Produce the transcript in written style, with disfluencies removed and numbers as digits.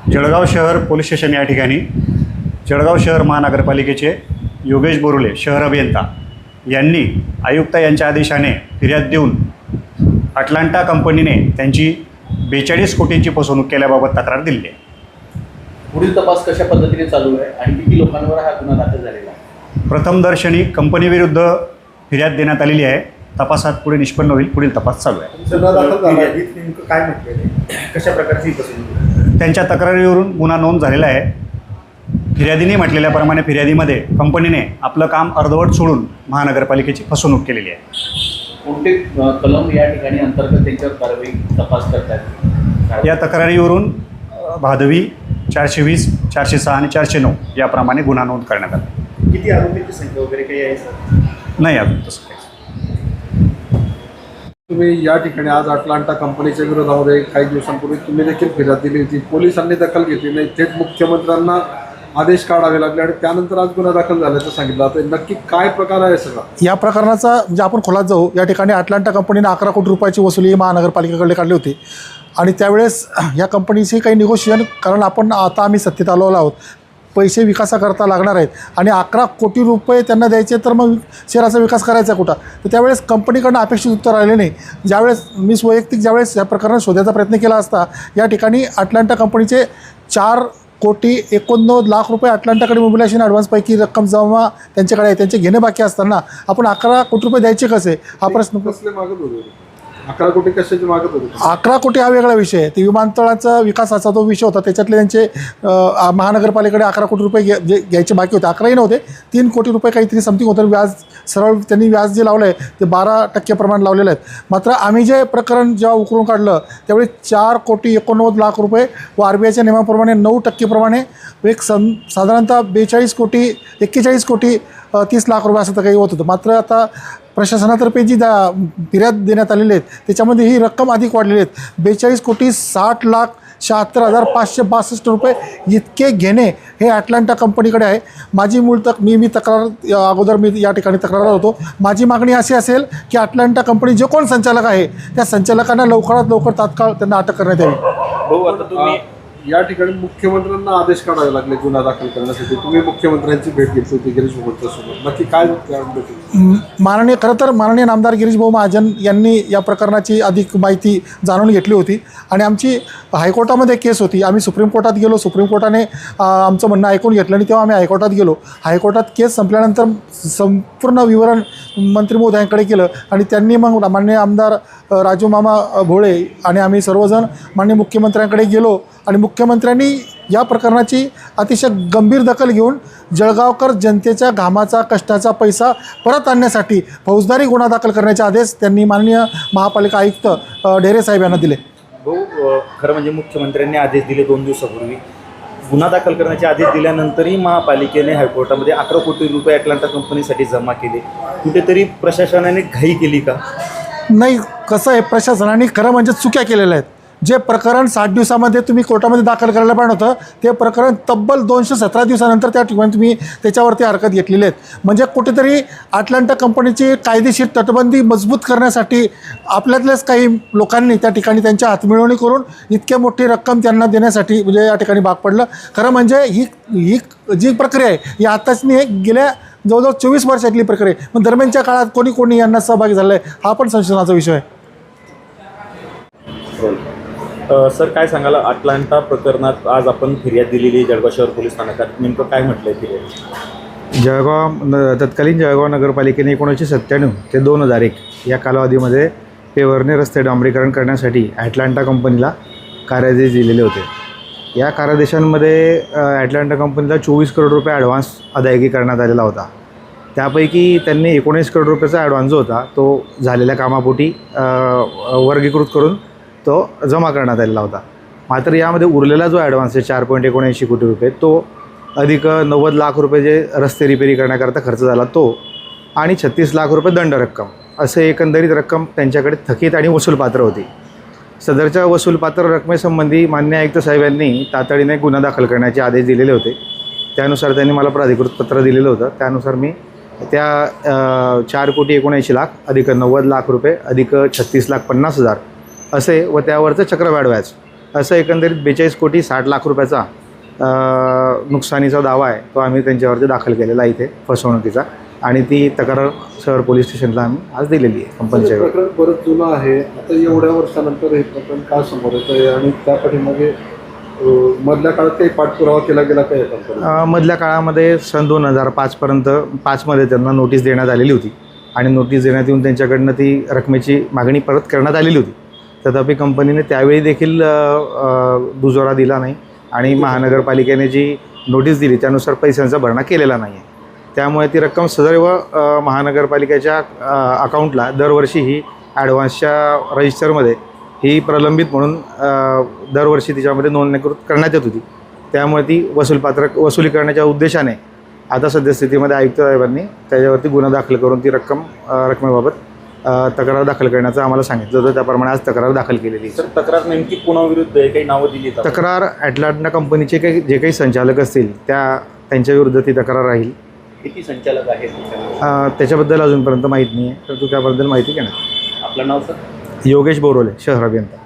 जळगाव शहर police station या ठिकाणी जळगाव शहर महानगरपालिकेचे योगेश बोरुले शहर अभियंता यांनी आयुक्त यांच्या आदेशाने फिर्याद देऊन अटलांटा कंपनीने त्यांची 42 कोटींची फसवणूक केल्याबाबत तक्रार दिली आहे. पुढील तपास कशा पद्धतीने चालू आहे आणि किती लोकांवर हा गुन्हा दाखल झालेला आहे? प्रथमदर्शनी कंपनीविरुद्ध फिर्याद देण्यात आलेली आहे. तपासात पुढे निष्पन्न होईल. पुढील तपास चालू आहे. नेमकं काय म्हटलेलं, कशा प्रकारची फसवणूक? त्यांच्या तक्रारीवरून गुन्हा नोंद झालेला आहे. फिर्यादीने म्हटलेल्याप्रमाणे फिर्यादीमध्ये कंपनीने आपलं काम अर्धवट सोडून महानगरपालिकेची फसवणूक केलेली आहे. कोणते कलम या ठिकाणी अंतर्गत त्यांच्यावर कारवाई तपास करतात? या तक्रारीवरून भादवी 420, 406 आणि 409 याप्रमाणे गुन्हा नोंद करण्यात आला. किती आरोपींची संख्या वगैरे काही आहे सर? नाही अजून तसं काही. तुम्ही या ठिकाणी आज अटलांटा कंपनीच्या विरोधामध्ये काही दिवसांपूर्वी तुम्ही देखील फिर्याद दिली होती. पोलिसांनी दखल घेतली नाही, थेट मुख्यमंत्र्यांना आदेश काढावे लागले आणि त्यानंतर आज गुन्हा दाखल झाल्याचं सांगितलं. आता नक्की काय प्रकार आहे सगळा? या प्रकरणाचा म्हणजे आपण खोलात जाऊ. या ठिकाणी अटलांटा कंपनीने 11 कोटी रुपयाची वसुली महानगरपालिकेकडे काढली होती आणि त्यावेळेस या कंपनीची काही निगोशिएशन, कारण आम्ही सत्तेत आलो आहोत, पैसे विकासाकरता लागणार आहेत आणि 11 कोटी रुपये त्यांना द्यायचे, तर मग शहराचा विकास करायचा कुठं? तर त्यावेळेस कंपनीकडनं अपेक्षित उत्तर आले नाही. ज्यावेळेस मी वैयक्तिक ज्यावेळेस या प्रकरणात शोधायचा प्रयत्न केला असता, या ठिकाणी अटलांटा कंपनीचे 4,89,00,000 रुपये अटलांटाकडे मोबिलायझेशन ॲडव्हान्सपैकी रक्कम जमा त्यांच्याकडे आहे. त्यांचे घेणे बाकी असताना आपण 11 कोटी रुपये द्यायचे कसे, हा प्रश्न. कसले मागत होते? 11 कोटी कशाचे मागत होते? 11 कोटी हा वेगळा विषय आहे. ते विमानतळाचा विकासाचा जो विषय होता, त्याच्यातले त्यांचे महानगरपालिकेकडे 11 कोटी रुपये घ्यायचे बाकी होते. 11ही नव्हते, 3 कोटी रुपये काहीतरी समथिंग होतं. व्याज सरळ त्यांनी व्याज जे लावलं आहे ते 12% प्रमाण लावलेलं आहे. मात्र आम्ही जे प्रकरण जेव्हा उकरून काढलं त्यावेळी 4,89,00,000 रुपये व RBIच्या नियमाप्रमाणे 9% प्रमाणे एक साधारणतः 41 कोटी 30,00,000 रुपये असं तर काही होत होतं. मात्र आता प्रशासनातर्फे जी फिर्याद देण्यात आलेली आहेत त्याच्यामध्ये ही रक्कम अधिक वाढलेली आहेत. 42,60,76,562 रुपये इतके घेणे हे अटलांटा कंपनीकडे आहे. माझी मी तक्रार अगोदर या ठिकाणी तक्रार होतो. माझी मागणी अशी असेल की अटलांटा कंपनी जे कोण संचालक आहे त्या संचालकांना लवकरात लवकर तात्काळ त्यांना अटक करण्यात यावी. भाऊ, आता तुम्ही या ठिकाणी मुख्यमंत्र्यांना आदेश काढावे लागले गुन्हा दाखल करण्यासाठी. तुम्ही मुख्यमंत्र्यांची भेट घेतली होती गिरीश भाऊंच्यासोबत, नक्की काय माननीय नामदार गिरीश भाऊ महाजन यांनी या प्रकरणाची अधिक माहिती जाणून घेतली होती आणि आमची हायकोर्टामध्ये केस होती. आम्ही सुप्रीम कोर्टात गेलो. सुप्रीम कोर्टाने आमचं म्हणणं ऐकून घेतलं आणि तेव्हा आम्ही हायकोर्टात गेलो. हायकोर्टात केस संपल्यानंतर संपूर्ण विवरण मंत्री महोदयांकडे केलं आणि त्यांनी मग माननीय आमदार राजू मामा भोळे आणि आम्ही सर्वजण माननीय मुख्यमंत्र्यांकडे गेलो आणि मुख्यमंत्र्यांनी या प्रकरणाची अतिशय गंभीर दखल घेऊन जळगावकर जनतेच्या घामाचा कष्टाचा पैसा परत आणण्यासाठी फौजदारी गुन्हा दाखल करण्याचे आदेश त्यांनी माननीय महापालिका आयुक्त ढेरे साहेब यांना दिले. भाऊ, खरं म्हणजे मुख्यमंत्र्यांनी आदेश दिले 2 दिवसापूर्वी. गुन्हा दाखल करण्याचे आदेश दिल्यानंतरही महापालिकेने हायकोर्टामध्ये 11 कोटी रुपये अटलांटा कंपनीसाठी जमा केले. कुठेतरी प्रशासनाने घाई केली का? नाही, कसं आहे, प्रशासनाने खरं म्हणजे चुक्या केलेल्या आहेत. जे प्रकरण 60 दिवसामध्ये तुम्ही कोर्टामध्ये दाखल करायला पाहिजे होतं ते प्रकरण तब्बल 217 दिवसानंतर त्या ठिकाणी तुम्ही त्याच्यावरती हरकत घेतलेली आहेत. म्हणजे कुठेतरी अटलांटा कंपनीची कायदेशीर तटबंदी मजबूत करण्यासाठी आपल्यातल्याच काही लोकांनी त्या ठिकाणी त्यांच्या हातमिळवणी करून इतकी मोठी रक्कम त्यांना देण्यासाठी म्हणजे या ठिकाणी भाग पडलं. खरं म्हणजे ही जी प्रक्रिया आहे ही आताच नाही, गेल्या जवळजवळ 24 वर्षातली प्रक्रिया आहे. मग दरम्यानच्या काळात कोणी यांना सहभागी झाला आहे हा पण संशोधनाचा विषय आहे. सर, काय सांगाल अटलांटा प्रकरणात आज आपण फिर्याद दिलेली जळगाव शहर पोलीस स्थानकात, नेमकं काय म्हटलं आहे फिर्याद? तत्कालीन जळगाव नगरपालिकेने 1997 ते 2001 या कालावधीमध्ये पेवरणे रस्ते डांबरीकरण करण्यासाठी अटलांटा कंपनीला कार्यादेश दिलेले होते. या कार्यादेशांमध्ये अटलांटा कंपनीला 24 करोड रुपये ॲडव्हान्स अदायगी करण्यात आलेला होता. त्यापैकी त्यांनी 19 करोड रुपयाचा ॲडव्हान्स जो होता तो झालेल्या कामापोटी वर्गीकृत करून तो जमा करण्यात आलेला होता. मात्र यामध्ये उरलेला जो ॲडव्हान्स आहे 4.79 कोटी रुपये तो अधिक 90 लाख रुपये जे रस्ते रिपेरी करण्याकरता खर्च झाला तो आणि 36 लाख रुपये दंड रक्कम असे एकंदरीत रक्कम त्यांच्याकडे थकीत आणि वसूलपात्र होती. सदरच्या वसूलपात्र रकमेसंबंधी माननीय आयुक्त साहेबांनी तातडीने गुन्हा दाखल करण्याचे आदेश दिलेले होते. त्यानुसार त्यांनी मला प्राधिकृत पत्र दिलेलं होतं. त्यानुसार मी त्या 4,79,00,000 अधिक 90 लाख रुपये अधिक 36,50,000 असे व त्यावरचं चक्रवाढ व्याज असं एकंदरीत 42,60,00,000 रुपयाचा नुकसानीचा दावा आहे तो आम्ही त्यांच्यावरती दाखल केलेला आहे इथे फसवणुकीचा आणि ती तक्रार शहर पोलीस स्टेशनला आम्ही आज दिलेली आहे हे कंपनीच्या. प्रकरण बरंच जुनं आहे. आता एवढ्या वर्षानंतर हे प्रकरण का समोर येतं आहे आणि त्या पाठीमागे मधल्या काळात काही पाठपुरावा केला गेला काय कंपनी? मधल्या काळामध्ये सन 2005पर्यंत 5मध्ये त्यांना नोटीस देण्यात आलेली होती आणि नोटीस देण्यात येऊन त्यांच्याकडनं ती रकमेची मागणी परत करण्यात आलेली होती. तथापि कंपनीने त्यावेळी देखील दुजोरा दिला नाही आणि महानगरपालिकेने जी नोटीस दिली त्यानुसार पैशांचा भरणा केलेला नाही आहे. त्यामुळे ती रक्कम सदैव महानगरपालिकेच्या अकाउंटला दरवर्षी ही ॲडव्हान्सच्या रजिस्टरमध्ये ही प्रलंबित म्हणून दरवर्षी तिच्यामध्ये नोंदणीकृत करण्यात येत होती. त्यामुळे ती वसुली करण्याच्या उद्देशाने आता सद्यस्थितीमध्ये आयुक्त साहेबांनी त्याच्यावरती गुन्हा दाखल करून ती रकमेबाबत तक्रार दाखल करण्याचं आम्हाला सांगितलं होतं. त्याप्रमाणे आज तक्रार दाखल केलेली आहे. सर तक्रार नेमकी कोणाविरुद्ध आहे, काही नावं दिली आहेत? तक्रार ॲटलांटा कंपनीचे जे काही संचालक असतील त्यांच्याविरुद्ध ती तक्रार राहील. किती संचालक आहेत? त्याच्याबद्दल अजूनपर्यंत माहीत नाही आहे, तर तू त्याबद्दल माहिती घे ना. आपलं नाव सर? योगेश बोरोले, शहर अभियंता.